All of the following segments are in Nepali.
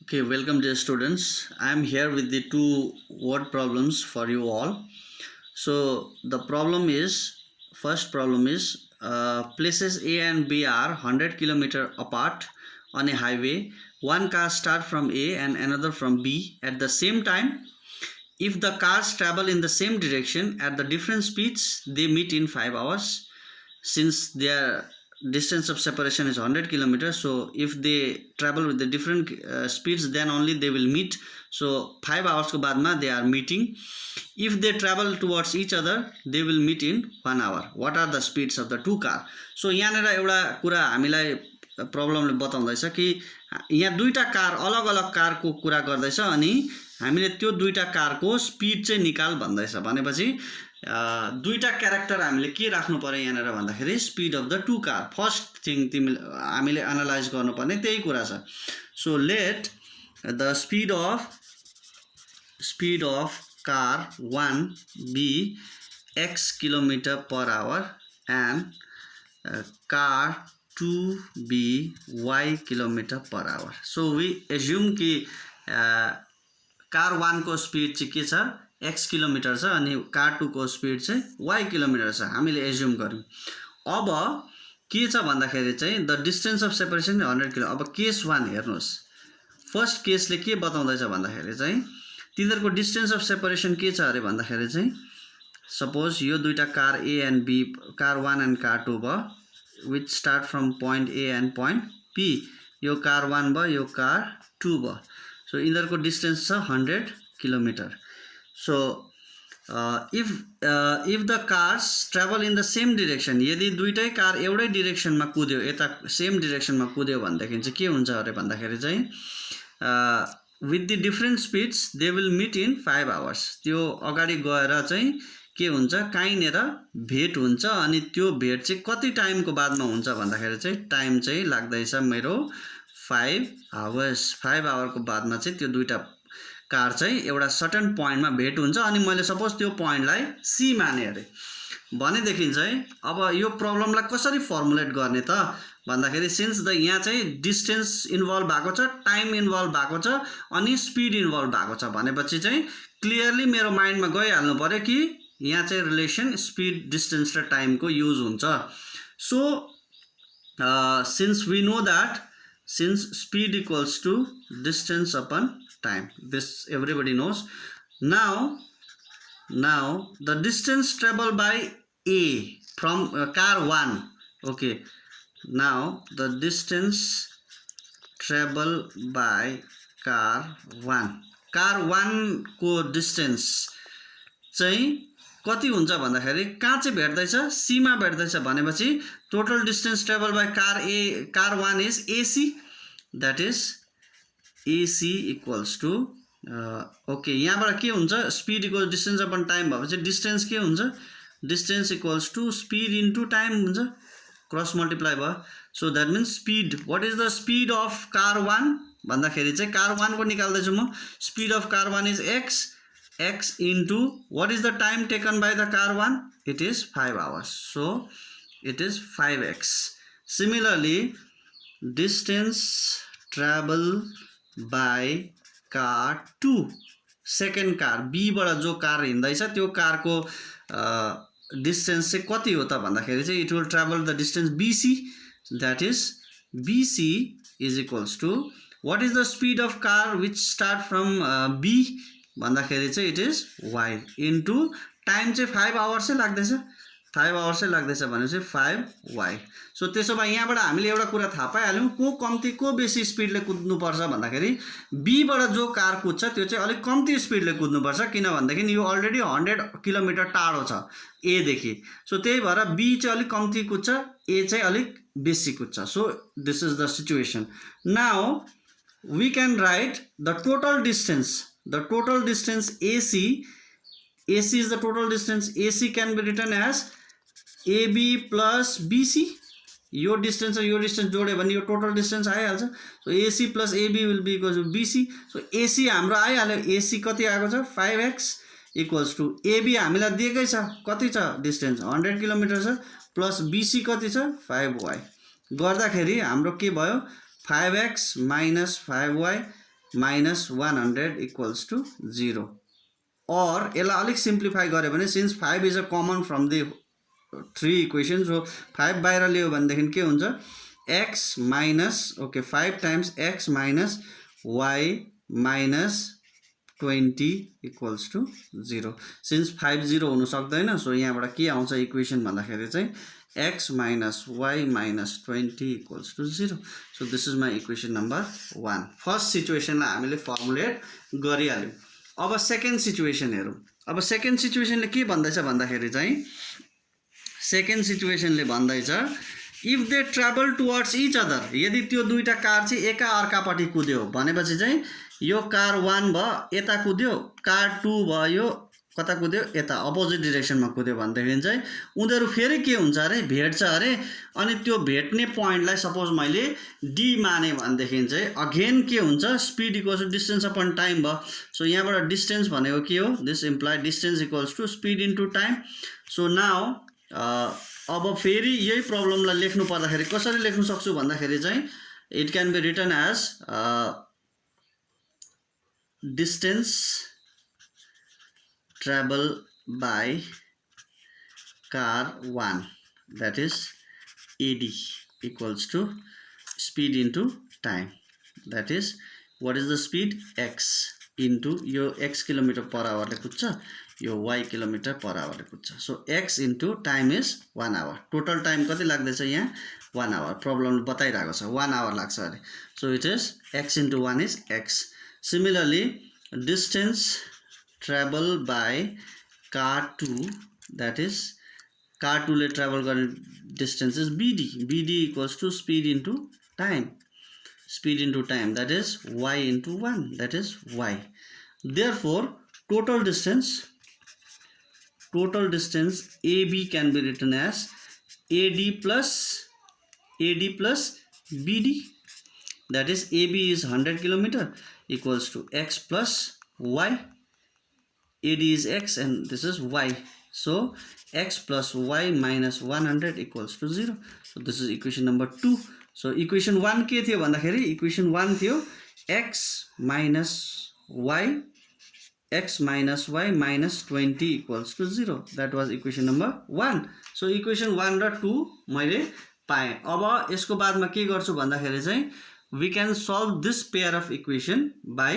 Okay, welcome dear students. I am here with the two word problems for you all. So the problem is, first problem is places A and B are 100 km apart on a highway. One car start from A and another from B at the same time. If the cars travel in the same direction at the different speeds, they meet in 5 hours. Since their distance of separation is 100 kilometers, so if they travel with the different speeds, then only they will meet. So 5 hours ko baadma they are meeting. If they travel towards each other, they will meet in 1 hour. What are the speeds of the two car? So यहाँनेर एउटा कुरा हामीलाई प्रब्लमले बताउँदैछ कि यहाँ दुईटा कार अलग अलग कारको कुरा गर्दैछ अनि हामीले त्यो दुईटा कारको स्पिड चाहिँ निकाल भन्दैछ। भनेपछि दुईटा क्यारेक्टर हामीले के राख्नु पर्यो यहाँनेर भन्दाखेरि speed of the two car. First thing हामीले एनालाइज गर्नुपर्ने त्यही कुरा छ। So let the speed of car 1 be x kilometer per hour and car 2 be y kilometer per hour. So we assume कि कार 1 को स्पिड चाहिँ के छ x किलोमिटर छ अनि कार 2 को स्पिड चाहिँ y किलोमिटर छ हामीले एज्युम गर्यौं। अब के छ भन्दाखेरि चाहिँ the distance of separation 100 kilo. अब केस 1 हेर्नुस्, फर्स्ट केसले के बताउँदैछ भन्दाखेरि चाहिँ तिनीहरुको डिस्टेन्स अफ सेपरेसन के छ अरे भन्दाखेरि चाहिँ सपोज यो दुईटा car A and B, car 1 and car 2 भयो which start from point A and point P। यो कार 1 भयो, यो कार 2 भयो। सो यिनीहरुको डिस्टेन्स छ 100 kilometre. So if the cars travel in the same direction, यदि दुईटै कार एउटै डाइरेक्सनमा कुद्यो, यता सेम डाइरेक्सनमा कुद्यो भनेदेखि चाहिँ के हुन्छ अरे भन्दाखेरि चाहिँ with the different speeds they will meet in 5 hours। त्यो अगाडि गएर चाहिँ के हुन्छ काहीँनेर भेट हुन्छ अनि त्यो भेट चाहिँ कति टाइमको बादमा हुन्छ भन्दाखेरि चाहिँ टाइम चाहिँ लाग्दैछ मेरो 5 आवर्स। 5 आवरको बादमा चाहिँ त्यो दुईटा कार चाहिँ एउटा सर्टेन पोइन्टमा भेट हुन्छ अनि मैले सपोज त्यो पोइन्टलाई C माने अरे भनेदेखि चाहिँ अब यो प्रब्लमलाई कसरी फर्मुलेट गर्ने त भन्दाखेरि सिन्स द यहाँ चाहिँ डिस्टेन्स इन्भल्भ भएको छ, टाइम इन्भल्भ भएको छ अनि स्पिड इन्भल्भ भएको छ भनेपछि चाहिँ क्लियरली मेरो माइन्डमा गइहाल्नु पर्यो कि यहाँ चाहिँ रिलेसन स्पिड डिस्टेन्स र टाइमको युज हुन्छ। So since we know that since speed equals to distance upon time, this everybody knows. Now the distance traveled by A from car 1, okay, now the distance traveled by car 1 को डिस्टेन्स चाहिँ कति हुन्छ भन्दाखेरि कहाँ चाहिँ भेट्दैछ C मा भेट्दैछ भनेपछि total distance travel by car 1 is AC, that is AC equals to okay यहाँबाट के हुन्छ speed equals distance upon time भएपछि डिस्टेन्स के हुन्छ distance equals to speed into time हुन्छ, क्रस मल्टिप्लाई भयो। So that means speed, what is the speed of car 1 भन्दाखेरि चाहिँ कार 1 को निकाल्दैछु म। Speed of car 1 is x into what is the time taken by the car 1, it is 5 hours, so it is 5x। Similarly distance travel by car 2, second car B बाट जो कार हिँड्दैछ त्यो कारको डिस्टेन्स चाहिँ कति हो त भन्दाखेरि चाहिँ it will travel the distance BC, that is BC is equals to what is the speed of car which start from B भन्दाखेरि चाहिँ it is y into time चाहिँ 5 आवर्स लाग्दैछ, 5 आवर्स लाग्दैछ भनेपछि 5y। सो त्यसो भए यहाँबाट हामीले एउटा कुरा थाहा पाइहाल्यौं को कम्ती को बेसी स्पिडले कुद्नुपर्छ भन्दाखेरि B बाट जो कार कुद्छ त्यो चाहिँ अलिक कम्ती स्पिडले कुद्नुपर्छ किनभनेदेखि यो अलरेडी 100 किलोमिटर टाढो छ A देखि। सो त्यही भएर B चाहिँ अलिक कम्ती कुद्छ, A चाहिँ अलिक बेसी कुद्छ। So this is the situation. Now we can write the total distance AC is the total distance, AC can be written as AB plus BC। यो डिस्टेन्स र यो डिस्टेन्स जोड्यो भने यो टोटल डिस्टेन्स आइहाल्छ। So AC plus AB will be equals to BC। So AC हाम्रो आइहाल्यो, AC कति आएको छ 5x इक्वल्स टु AB हामीलाई दिएकै छ कति छ डिस्टेन्स 100 किलोमिटर छ प्लस BC कति छ 5y गर्दाखेरि हाम्रो के भयो 5x minus 5y minus 100 equals to 0. Or यसलाई अलिक सिम्प्लिफाई गरे भने since 5 is a common from the 3 equation, so 5 बाहिर ल्यायो भनेदेखि के हुन्छ x minus 5 times x minus y minus 20 equals to 0. Since 5 0 हुनु सक्दैन, सो यहाँबाट के आउँछ इक्वेसन भन्दाखेरि चाहिँ x minus y minus 20 equals to 0. So this is my equation number 1. First सिचुएसनलाई हामीले फर्मुलेट गरिहाल्यौँ. अब सेकेन्ड सिचुएसन हेरौँ. अब सेकेन्ड सिचुएसनले के भन्दैछ भन्दाखेरि चाहिँ सेकेन्ड सिचुएसनले भन्दैछ if they travel towards each other, यदि त्यो दुईटा कार चाहिँ एका अर्कापट्टि कुद्यो भनेपछि चाहिँ यो कार 1 भयो यता कुद्यो, कार 2 भयो कता कुद्यो यता अपोजिट डिरेक्सनमा कुद्यो भनेदेखि चाहिँ उनीहरू फेरि के हुन्छ अरे भेट्छ अरे. अनि त्यो भेट्ने पोइन्टलाई सपोज मैले डी माने भनेदेखि चाहिँ अगेन के हुन्छ speed equals to distance upon time भयो. सो यहाँबाट डिस्टेन्स भनेको के हो, this imply distance equals to speed into time. So now अब फेरि यही प्रब्लमलाई लेख्नु पर्दाखेरि कसरी लेख्न सक्छु भन्दाखेरि चाहिँ it can be written as distance travel by car 1, that is AD equals to speed into time, that is what is the speed x into यो x किलोमिटर पर आवर ले कुद्छ, यो y किलोमिटर पर आवर ले कुद्छ. So x into time is 1 hour. Total time कति लाग्दैछ यहाँ 1 hour. प्रब्लम बताइरहेको छ 1 hour लाग्छ अरे. So it is x into 1 is x. Similarly distance travel by car 2, that is car 2 ले travel गर्ने distance is BD. BD equals to speed into time. Speed into time, that is y into 1, that is y. Therefore total distance AB can be written as AD plus BD, that is AB is 100 kilometer equals to x plus y. AD is x and this is y. So x plus y minus 100 equals to 0. So this is equation number 2. So equation 1 के थियो भन्दाखेरि equation 1 थियो x minus y minus 20 equals to 0. That was equation number 1. So equation 1 र 2 मैले पाएँ. अब यसको बादमा के गर्छु भन्दाखेरि चाहिँ we can solve this pair of equation by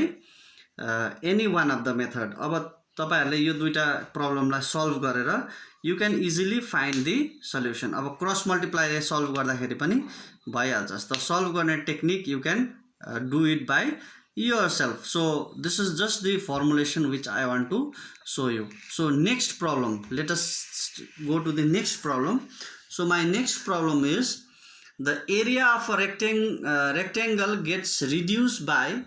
any one of the method. अब तपाईहरुले यो दुईटा प्रब्लमलाई सल्भ गरेर you can easily find the solution. अब क्रस मल्टिप्लाई सल्भ गर्दाखेरि पनि भइहाल्छ. जस्तो सल्भ गर्ने technique you can do it by yourself. So this is just the formulation which I want to show you. So next problem, let us go to the next problem. So my next problem is the area of a rectangle gets reduced by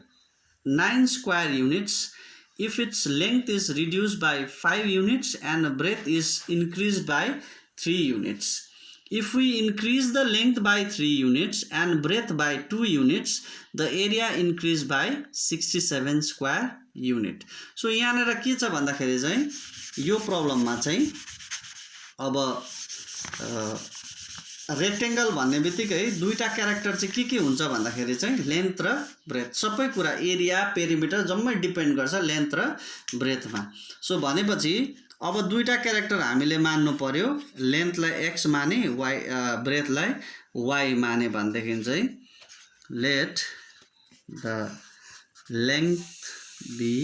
9 square units if its length is reduced by 5 units and breadth is increased by 3 units. If we increase the length by 3 units and breadth by 2 units, the area increased by 67 square unit. So यहाँनेर के छ भन्दाखेरि चाहिँ यो प्रब्लममा चाहिँ अब रेक्टेंगल भन्ने बित्तिकै दुईटा क्यारेक्टर चाहिँ के हुन्छ भन्दाखेरि चाहिँ लेन्थ र ब्रेथ. सबै कुरा एरिया पेरिमिटर जम्मै डिपेन्ड गर्छ लेन्थ र ब्रेथमा. सो भनेपछि अब दुईटा क्यारेक्टर हामीले मान्नु पर्यो. लेन्थलाई x माने y ब्रेथलाई y माने भनेदेखि चाहिँ let the length be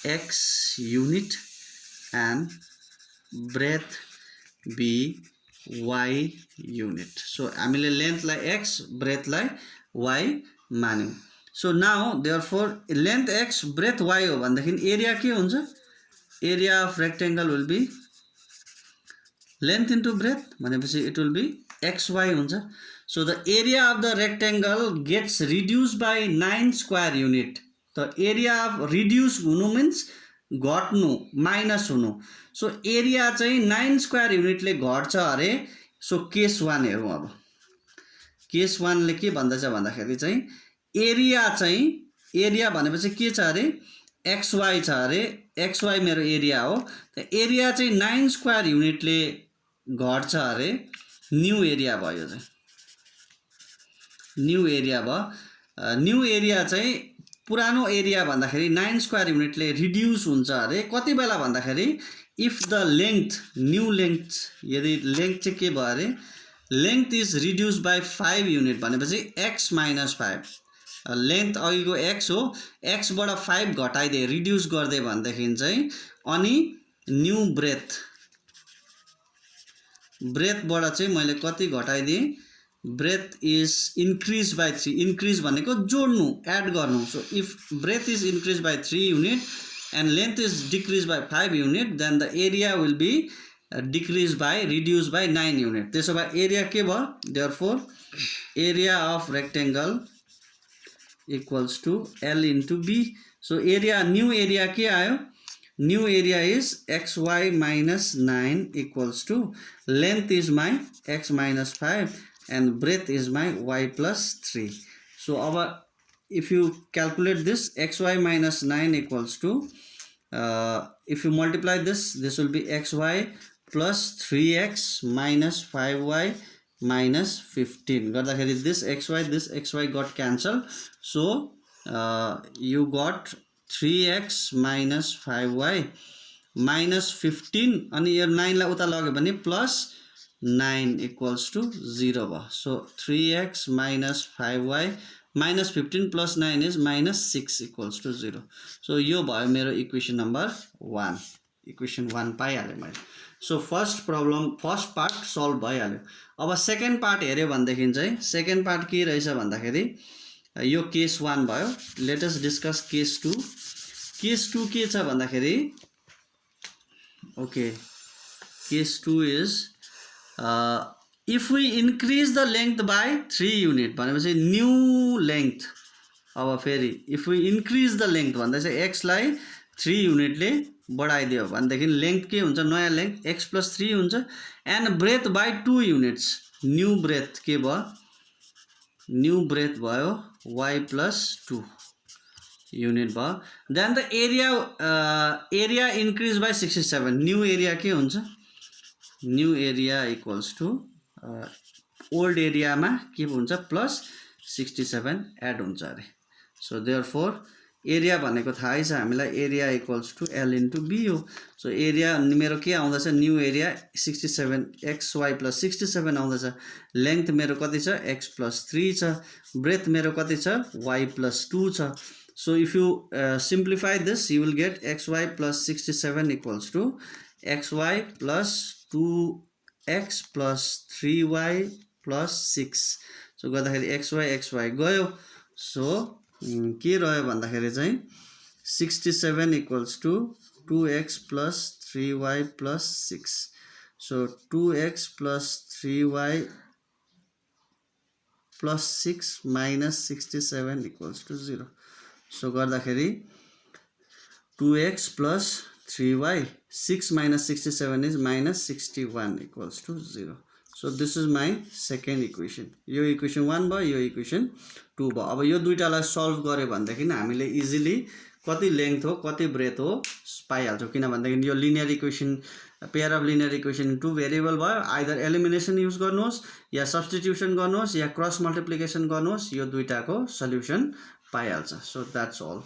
x unit and breadth be y unit. So हामीले लेन्थलाई x ब्रेथलाई y मान्यौं. So now therefore length x breadth y हो भनेदेखि एरिया के हुन्छ, area of rectangle will be length into breadth भनेपछि it will be xy हुन्छ. So the area of the rectangle gets reduced by 9 square unit. The area of reduce हुनु means घट्नु माइनस हुनु. सो एरिया चाहिँ 9 स्क्वायर युनिटले घट्छ अरे. सो केस 1 हेरौँ. अब केस 1 ले के भन्दैछ भन्दाखेरि चाहिँ एरिया भनेपछि के छ अरे xy छ अरे. xy मेरो एरिया हो. त एरिया चाहिँ 9 स्क्वायर युनिटले घट्छ अरे. न्यू एरिया भयो चाहिँ न्यू एरिया भयो. न्यू एरिया चाहिँ पुरानो एरिया भन्दाखेरि 9 स्क्वायर युनिटले रिड्युस हुन्छ अरे कति बेला भन्दाखेरि if the length new length यदि लेंथ चाहिँ के भयो अरे length is reduce by 5 unit भनेपछि x माइनस 5 लेंथ अघिको x हो x बाट 5 घटाइदिए रिड्युस गर्दै भनेदेखि चाहिँ अनि न्यू ब्रेथ बाट चाहिँ मैले कति घटाइदिए breadth is increase by 3 increase भनेको जोड्नु एड गर्नु so if breadth is increase by 3 unit and length is decreased by 5 unit then the area will be decreased by reduced by 9 unit त्यसो भए area के भयो therefore area of rectangle equals to L into B so area new area के आयो new area is xy minus 9 equals to length is my x minus 5 and breadth is my y plus 3 so our if you calculate this xy minus 9 equals to if you multiply this will be xy plus 3x minus 5y minus 15 गर्दाखेरि this xy got cancelled so you got 3x minus 5y minus 15 अनि यो 9 लाई उता लग्यो भने plus 9 equals to 0 भयो so 3x minus 5y minus 15 plus 9 is minus 6 equals to 0 so यो भयो मेरो इक्वेसन नम्बर 1 इक्वेसन 1 पाइहालेँ मैले सो फर्स्ट पार्ट सल्भ भइहाल्यो अब सेकेन्ड पार्ट हेर्यो भनेदेखि चाहिँ सेकेन्ड पार्ट के रहेछ भन्दाखेरि यो केस 1 भयो लेट अस डिस्कस केस 2 के छ भन्दाखेरि okay case 2 is if we increase the length by 3 unit भनेपछि न्यू लेंथ अब फेरि if we increase the length भन्दा चाहिँ x लाई 3 युनिटले बढाइदियो भनेदेखि लेंथ के हुन्छ नयाँ लेंथ x plus 3 हुन्छ and breadth by 2 units new breadth के भयो न्यू ब्रेथ भयो y plus 2 युनिट भयो then the area increase by 67 new area के हुन्छ new area equals to old area में के हुन्छ प्लस 67 एड हुन्छ अरे सो देयरफोर एरिया भनेको थाहै छ हामीलाई area equals to L into B हो सो एरिया मेरो के आउँदैछ न्यू एरिया 67 xy plus 67 आउँदैछ लेंथ मेरो कति छ x plus 3 छ ब्रेथ मेरो कति छ y plus 2 छ so if you simplify this you will get xy plus 67 equals to xy plus 2x plus 3y plus 6 so गर्दाखेरि xy गयो सो के रह्यो भन्दाखेरि चाहिँ 67 equals to 2x plus 3y plus 6 so 2x plus 3y plus 6 minus 67 equals to 0 so गर्दाखेरि 2x plus 3y 6 minus 67 is minus 61 equals to 0 so this is my second equation यो इक्वेसन 1 भयो यो इक्वेसन 2 भयो अब यो दुईटालाई सल्भ गर्यो भनेदेखि हामीले इजिली कति लेंथ हो कति ब्रेथ हो पाइहाल्छौं किन भन्दाखेरि यो linear equation pair of linear equation 2 variable भयो आइदर एलिमिनेसन युज गर्नुहोस् या सब्स्टिट्युसन गर्नुहोस् या क्रस मल्टिप्लिकेसन गर्नुहोस् यो दुईटाको सल्युसन पाइहाल्छ सो दैट्स ऑल